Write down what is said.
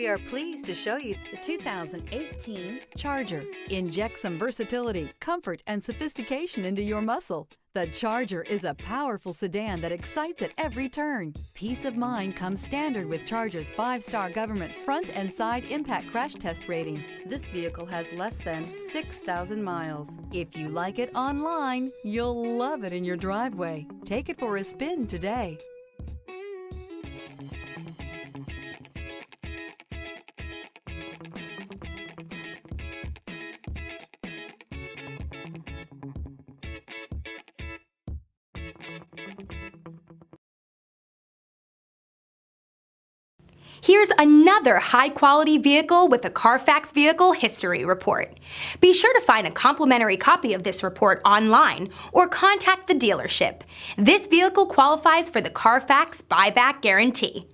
We are pleased to show you the 2018 Charger. Inject some versatility, comfort, and sophistication into your muscle. The Charger is a powerful sedan that excites at every turn. Peace of mind comes standard with Charger's 5-star government front and side impact crash test rating. This vehicle has less than 6,000 miles. If you like it online, you'll love it in your driveway. Take it for a spin today. Here's another high-quality vehicle with a Carfax Vehicle History Report. Be sure to find a complimentary copy of this report online or contact the dealership. This vehicle qualifies for the Carfax Buyback Guarantee.